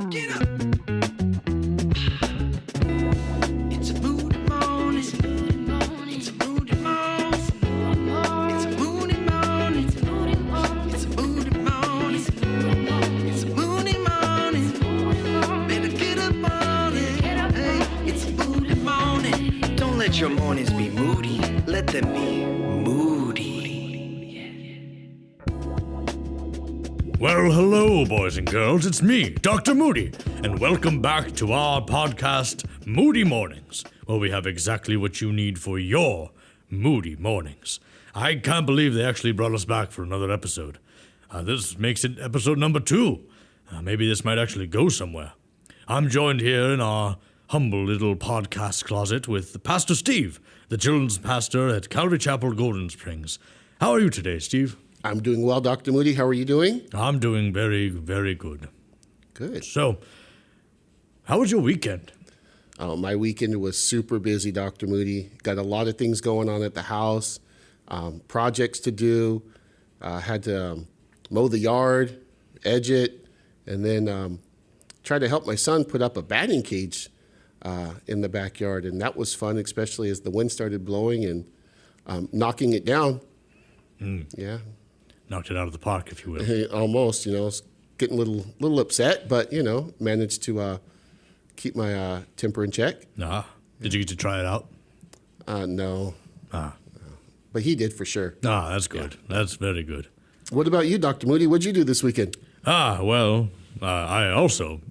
Get up. It's a Moody morning. It's a Moody morning. It's a Moody morning. It's a Moody morning. It's a Moody morning. It's a Moody morning. It's a Moody morning. Better get up on it. Hey, it's a Moody morning. Don't let your mornings be moody. Let them be moody. Well, hello, boys and girls. It's me, Dr. Moody, and welcome back to our podcast, Moody Mornings, where we have exactly what you need for your Moody Mornings. I can't believe they actually brought us back for another episode. This makes it episode number 2. Maybe this might actually go somewhere. I'm joined here in our humble little podcast closet with Pastor Steve, the children's pastor at Calvary Chapel, Golden Springs. How are you today, Steve? I'm doing well, Dr. Moody. How are you doing? I'm doing very, very good. Good. So, how was your weekend? My weekend was super busy, Dr. Moody. Got a lot of things going on at the house, projects to do. Had to mow the yard, edge it, and then try to help my son put up a batting cage in the backyard. And that was fun, especially as the wind started blowing and knocking it down. Yeah. Knocked it out of the park, if you will. Almost, I was getting a little upset, but, managed to keep my temper in check. Did you get to try it out? No. But he did for sure. That's good. Yeah. That's very good. What about you, Dr. Moody? What'd you do this weekend? Well, I also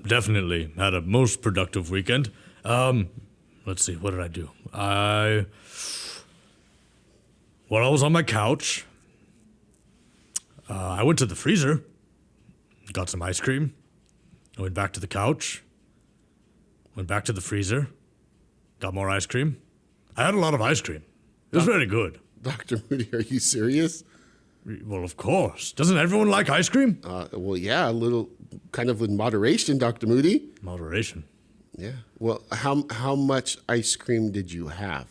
definitely had a most productive weekend. Let's see, what did I do? I was on my couch. I went to the freezer, got some ice cream. I went back to the couch, went back to the freezer, got more ice cream. I had a lot of ice cream. It was very good. Dr. Moody, are you serious? Well, of course. Doesn't everyone like ice cream? Well, yeah, a little kind of in moderation, Dr. Moody. Moderation? Yeah. Well, how much ice cream did you have?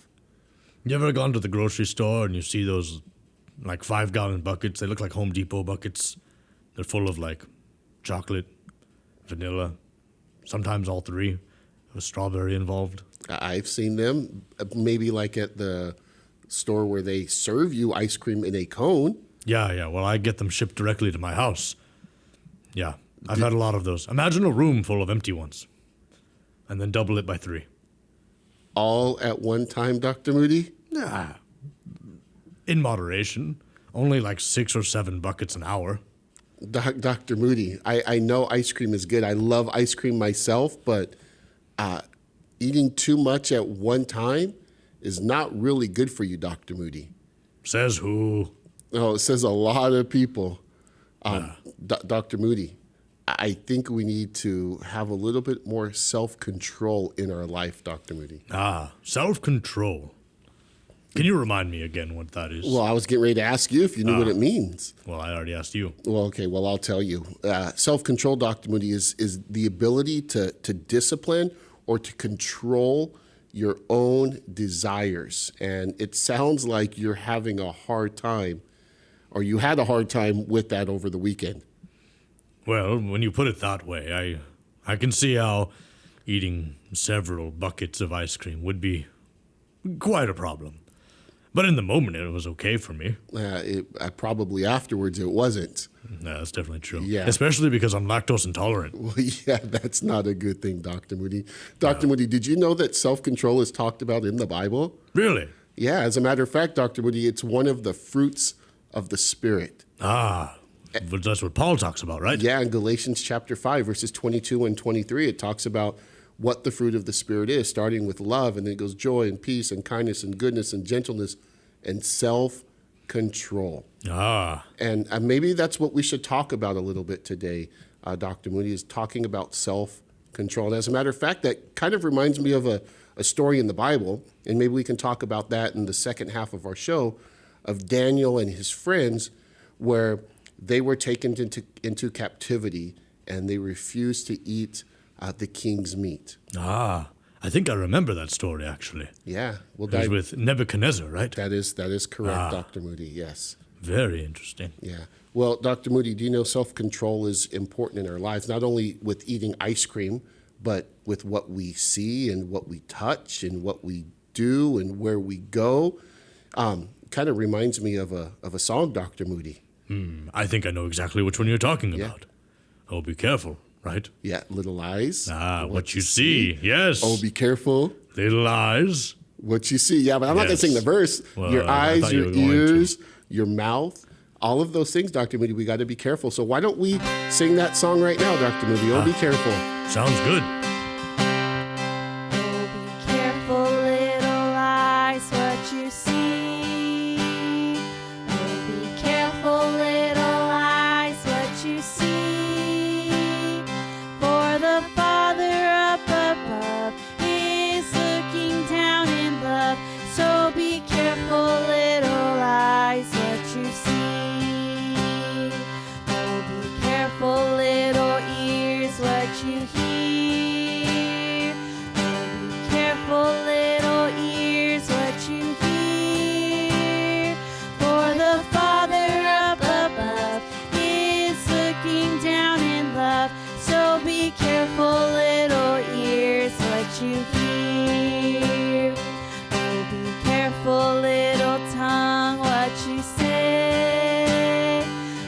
You ever gone to the grocery store and you see those like 5-gallon buckets? They look like Home Depot buckets. They're full of like chocolate, vanilla, sometimes all three, with strawberry involved. I've seen them, maybe like at the store where they serve you ice cream in a cone. Yeah. Well, I get them shipped directly to my house. Yeah, I've had a lot of those. Imagine a room full of empty ones, and then double it by 3. All at one time, Dr. Moody? Nah. In moderation. Only like 6 or 7 buckets an hour. Dr. Moody, I know ice cream is good. I love ice cream myself, but eating too much at one time is not really good for you, Dr. Moody. Says who? Oh, it says a lot of people. Dr. Moody, I think we need to have a little bit more self-control in our life, Dr. Moody. Self-control. Can you remind me again what that is? Well, I was getting ready to ask you if you knew what it means. Well, I already asked you. Well, okay. Well, I'll tell you. Self-control, Dr. Moody, is the ability to discipline or to control your own desires. And it sounds like you're having a hard time, or you had a hard time with that over the weekend. Well, when you put it that way, I can see how eating several buckets of ice cream would be quite a problem. But in the moment, it was okay for me. Probably afterwards, it wasn't. Yeah, that's definitely true. Yeah. Especially because I'm lactose intolerant. Well, yeah, that's not a good thing, Dr. Moody. Dr. Moody, did you know that self-control is talked about in the Bible? Really? Yeah, as a matter of fact, Dr. Moody, it's one of the fruits of the Spirit. But that's what Paul talks about, right? Yeah, in Galatians chapter 5, verses 22 and 23, it talks about what the fruit of the Spirit is, starting with love, and then it goes joy and peace and kindness and goodness and gentleness and self-control. And maybe that's what we should talk about a little bit today, Dr. Moody, is talking about self-control. And as a matter of fact, that kind of reminds me of a story in the Bible, and maybe we can talk about that in the second half of our show, of Daniel and his friends, where they were taken into captivity and they refused to eat the king's meat. I think I remember that story, actually. Yeah. It was with Nebuchadnezzar, right? That is correct, Dr. Moody, yes. Very interesting. Yeah. Well, Dr. Moody, do you know self-control is important in our lives, not only with eating ice cream, but with what we see and what we touch and what we do and where we go? Kind of reminds me of a song, Dr. Moody. I think I know exactly which one you're talking about. Oh, be careful, right? Yeah, little eyes. What you see. Yes. Oh, be careful. Little eyes. What you see. Yeah, but I'm not going to sing the verse. Well, your I eyes, thought you your were going ears, your mouth, all of those things, Dr. Moody, we got to be careful. So why don't we sing that song right now, Dr. Moody? Oh, be careful. Sounds good. Oh, be careful, little eyes, what you see. Oh, be careful, little eyes, what you see. For the Father up above is looking down in love. So be careful, little eyes, what you see. Oh, be careful, little ears, what you hear. Oh, be careful, little ears, what you hear. For the Father up above is looking down in love. So be careful, little ears, what you hear. Oh, be careful, little tongue, what you say.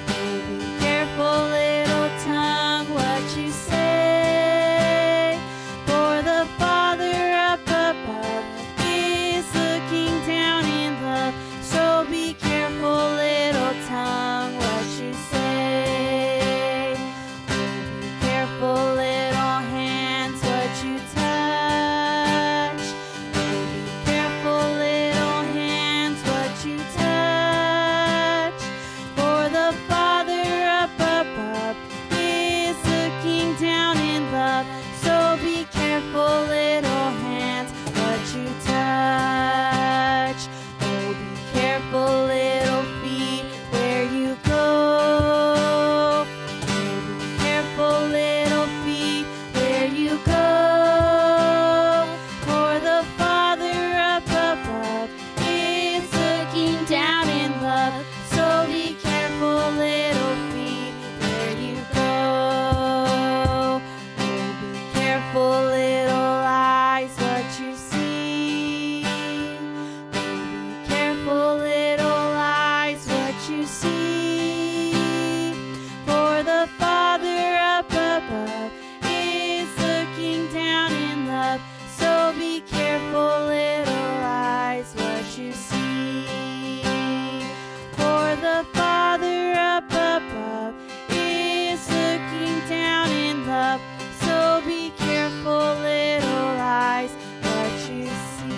Oh, be careful, little tongue, what you say. For the Father up above is looking down in love. So be careful, little tongue, what you say. Oh, be careful, little hands, what you touch. Oh, be careful, little hands, what you touch. For the Father up above is looking down in love. So be careful, little hands, what you touch. Oh, be careful, little feet, where you go. Oh, be careful, little feet, where you go. For the Father up above is looking down in love. So be careful, little feet, where you go. Oh, be careful, little eyes, what you see. Oh, be careful, little eyes, what you see. For the Father up above is looking down in love. So be careful, little eyes, what you see. For the Father up above is looking down in love. So be careful, little eyes, what you see.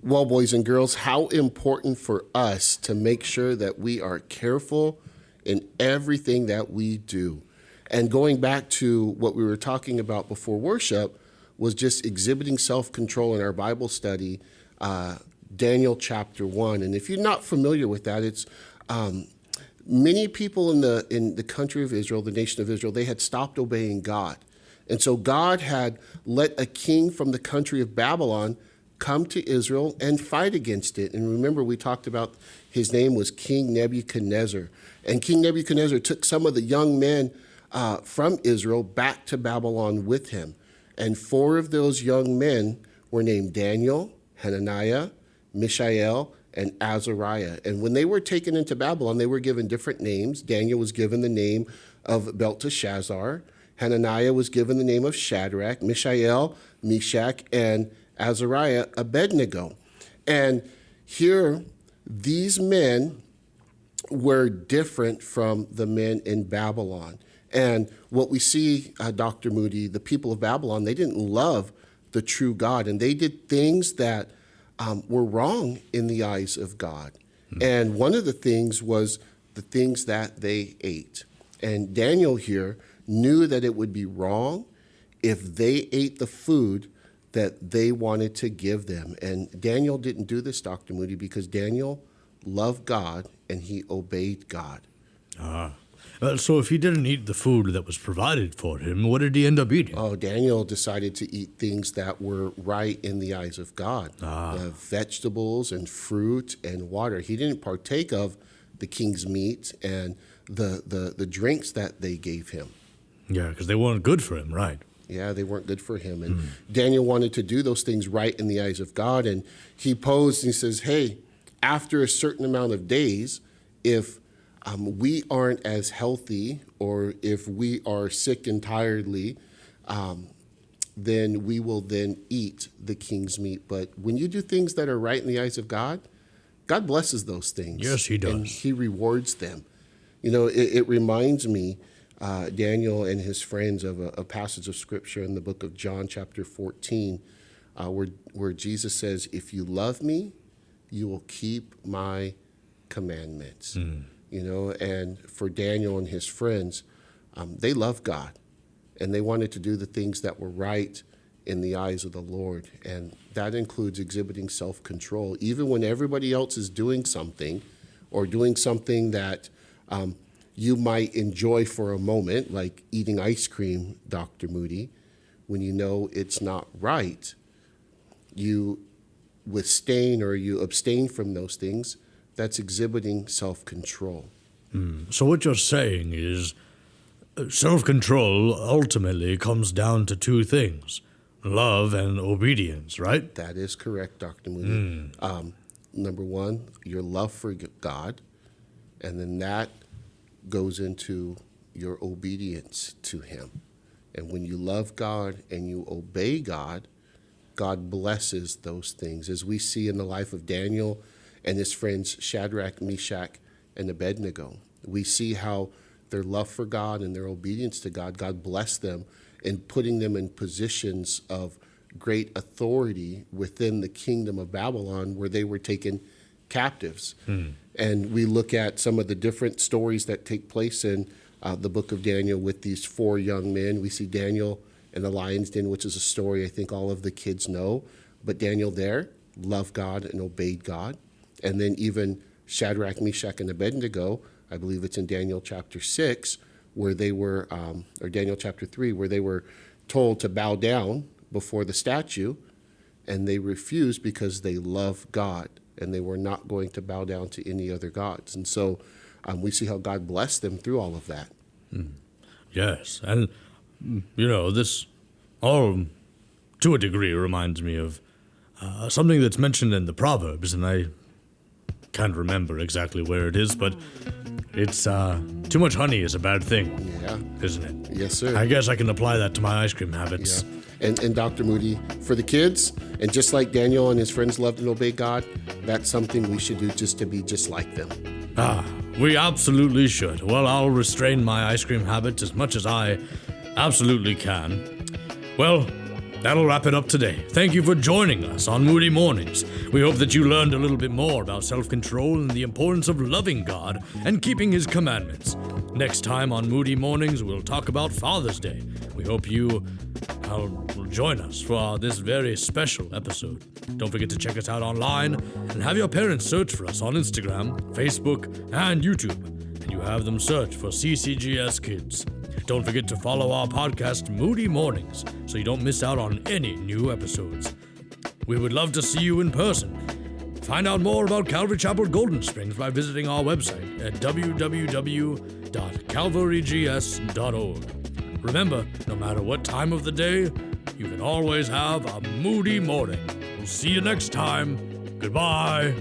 Well, boys and girls, how important for us to make sure that we are careful in everything that we do. And going back to what we were talking about before worship was just exhibiting self-control in our Bible study, Daniel chapter 1. And if you're not familiar with that, it's many people in the country of Israel, the nation of Israel, they had stopped obeying God. And so God had let a king from the country of Babylon come to Israel and fight against it. And remember, we talked about his name was King Nebuchadnezzar. And King Nebuchadnezzar took some of the young men from Israel back to Babylon with him. And 4 of those young men were named Daniel, Hananiah, Mishael, and Azariah. And when they were taken into Babylon, they were given different names. Daniel was given the name of Belteshazzar. Hananiah was given the name of Shadrach, Mishael, Meshach, and Azariah, Abednego. And here, these men were different from the men in Babylon. And what we see, Dr. Moody, the people of Babylon, they didn't love the true God, and they did things that were wrong in the eyes of God. And one of the things was the things that they ate. And Daniel here knew that it would be wrong if they ate the food that they wanted to give them. And Daniel didn't do this, Dr. Moody, because Daniel loved God and he obeyed God. So if he didn't eat the food that was provided for him, what did he end up eating? Oh, Daniel decided to eat things that were right in the eyes of God. Vegetables and fruit and water. He didn't partake of the king's meat and the drinks that they gave him. Yeah, because they weren't good for him, right? Yeah, they weren't good for him. And Daniel wanted to do those things right in the eyes of God. And he posed and he says, hey, after a certain amount of days, if we aren't as healthy or if we are sick and tiredly, then we will then eat the king's meat. But when you do things that are right in the eyes of God, God blesses those things. Yes, he does. And he rewards them. You know, it reminds me, Daniel and his friends, of a passage of scripture in the book of John chapter 14, where Jesus says, if you love me, you will keep my commandments. You know, and for Daniel and his friends, they love God, and they wanted to do the things that were right in the eyes of the Lord. And that includes exhibiting self-control. Even when everybody else is doing something or doing something that you might enjoy for a moment, like eating ice cream, Dr. Moody, when you know it's not right, you abstain from those things. That's exhibiting self-control. So what you're saying is self-control ultimately comes down to two things, love and obedience, right? That is correct, Dr. Moody. Number one, your love for God, and then that goes into your obedience to him. And when you love God and you obey God, God blesses those things. As we see in the life of Daniel and his friends Shadrach, Meshach, and Abednego, we see how their love for God and their obedience to God, God blessed them in putting them in positions of great authority within the kingdom of Babylon, where they were taken captives. And we look at some of the different stories that take place in the book of Daniel with these four young men. We see Daniel in the lion's den, which is a story I think all of the kids know. But Daniel there loved God and obeyed God. And then even Shadrach, Meshach, and Abednego, I believe it's in Daniel chapter 6, where they were, or Daniel chapter 3, where they were told to bow down before the statue, and they refused because they love God, and they were not going to bow down to any other gods. And so we see how God blessed them through all of that. Yes, and, you know, this all, to a degree, reminds me of something that's mentioned in the Proverbs, and I can't remember exactly where it is, but it's too much honey is a bad thing, isn't it? Yes, sir. I guess I can apply that to my ice cream habits. Yeah. And Dr. Moody, for the kids, and just like Daniel and his friends loved and obeyed God, that's something we should do just to be just like them. We absolutely should. Well, I'll restrain my ice cream habits as much as I absolutely can. Well, that'll wrap it up today. Thank you for joining us on Moody Mornings. We hope that you learned a little bit more about self-control and the importance of loving God and keeping his commandments. Next time on Moody Mornings, we'll talk about Father's Day. We hope you will join us for this very special episode. Don't forget to check us out online and have your parents search for us on Instagram, Facebook, and YouTube. And you have them search for CCGS Kids. Don't forget to follow our podcast, Moody Mornings, so you don't miss out on any new episodes. We would love to see you in person. Find out more about Calvary Chapel Golden Springs by visiting our website at www.calvarygs.org. Remember, no matter what time of the day, you can always have a moody morning. We'll see you next time. Goodbye.